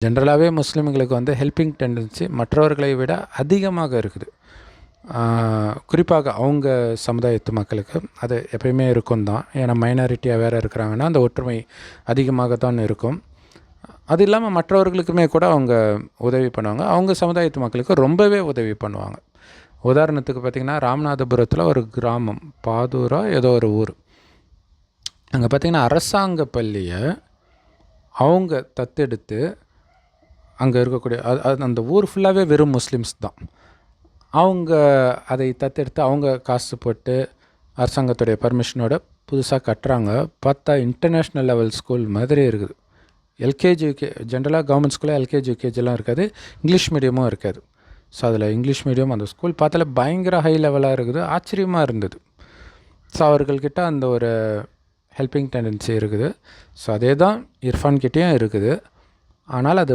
ஜென்ரலாகவே முஸ்லீம்களுக்கு வந்து ஹெல்பிங் டெண்டன்சி மற்றவர்களை விட அதிகமாக இருக்குது. குறிப்பாக அவங்க சமுதாயத்து மக்களுக்கு அது எப்பயுமே இருக்கும் தான். ஏன்னா மைனாரிட்டியாக வேறு இருக்கிறாங்கன்னா அந்த ஒற்றுமை அதிகமாக தான் இருக்கும். அது இல்லாமல் மற்றவர்களுக்குமே கூட அவங்க உதவி பண்ணுவாங்க. அவங்க சமுதாயத்து மக்களுக்கு ரொம்பவே உதவி பண்ணுவாங்க. உதாரணத்துக்கு பார்த்திங்கன்னா, ராமநாதபுரத்தில் ஒரு கிராமம், பாதூரா ஏதோ ஒரு ஊர், அங்கே பார்த்திங்கன்னா அரசாங்க பள்ளியை அவங்க தத்தெடுத்து அங்கே இருக்கக்கூடிய அந்த ஊர் ஃபுல்லாகவே வெறும் முஸ்லீம்ஸ் தான். அவங்க அதை தத்தெடுத்து அவங்க காசு போட்டு அரசாங்கத்துடைய பர்மிஷனோட புதுசாக கட்டுறாங்க. பார்த்தா இன்டர்நேஷ்னல் லெவல் ஸ்கூல் மாதிரி இருக்குது. எல்கேஜி யூகே ஜென்ரலாக கவர்மெண்ட் ஸ்கூலில் எல்கேஜி யூகேஜிலாம் இருக்காது, இங்கிலீஷ் மீடியமும் இருக்காது. ஸோ அதில் இங்கிலீஷ் மீடியம் அந்த ஸ்கூல் பார்த்தாலே பயங்கர ஹை லெவலாக இருக்குது. ஆச்சரியமாக இருந்தது. ஸோ அவர்கள்கிட்ட அந்த ஒரு ஹெல்பிங் டெண்டன்சி இருக்குது. ஸோ அதே தான் இர்ஃபான் கிட்டேயும் இருக்குது. ஆனால் அது